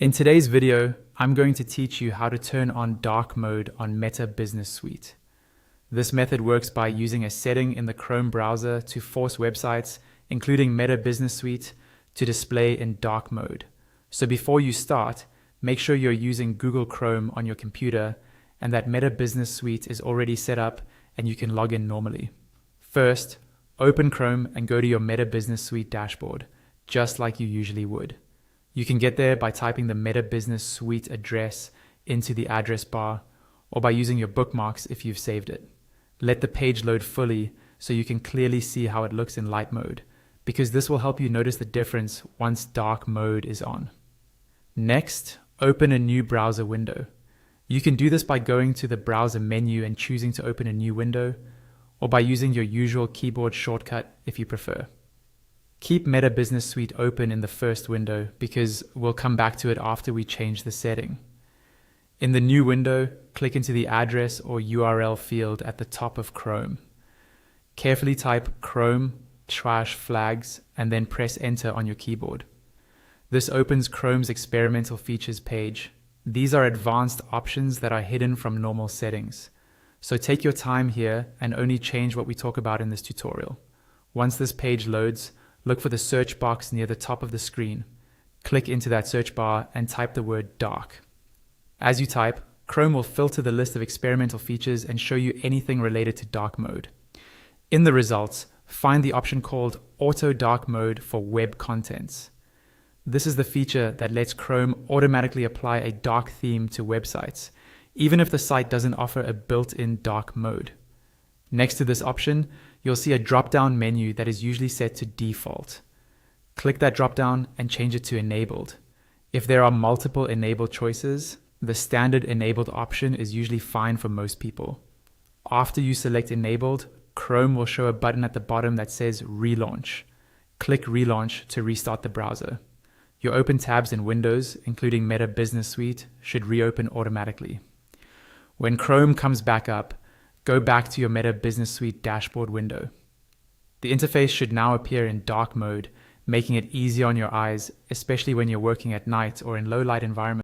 In today's video, I'm going to teach you how to turn on dark mode on Meta Business Suite. This method works by using a setting in the Chrome browser to force websites, including Meta Business Suite, to display in dark mode. So before you start, make sure you're using Google Chrome on your computer and that Meta Business Suite is already set up and you can log in normally. First, open Chrome and go to your Meta Business Suite dashboard, just like you usually would. You can get there by typing the Meta Business Suite address into the address bar or by using your bookmarks if you've saved it. Let the page load fully so you can clearly see how it looks in light mode, because this will help you notice the difference once dark mode is on. Next, open a new browser window. You can do this by going to the browser menu and choosing to open a new window, or by using your usual keyboard shortcut if you prefer. Keep Meta Business Suite open in the first window because we'll come back to it after we change the setting. In the new window, click into the address or URL field at the top of Chrome. Carefully type Chrome/flags and then press enter on your keyboard. This opens Chrome's experimental features page. These are advanced options that are hidden from normal settings. So take your time here and only change what we talk about in this tutorial. Once this page loads, look for the search box near the top of the screen. Click into that search bar and type the word dark. As you type, Chrome will filter the list of experimental features and show you anything related to dark mode. In the results, find the option called Auto Dark Mode for web contents. This is the feature that lets Chrome automatically apply a dark theme to websites, even if the site doesn't offer a built-in dark mode. Next to this option, you'll see a drop-down menu that is usually set to default. Click that drop-down and change it to enabled. If there are multiple enabled choices, the standard enabled option is usually fine for most people. After you select enabled, Chrome will show a button at the bottom that says relaunch. Click relaunch to restart the browser. Your open tabs in Windows, including Meta Business Suite, should reopen automatically. When Chrome comes back up, go back to your Meta Business Suite dashboard window. The interface should now appear in dark mode, making it easier on your eyes, especially when you're working at night or in low light environments.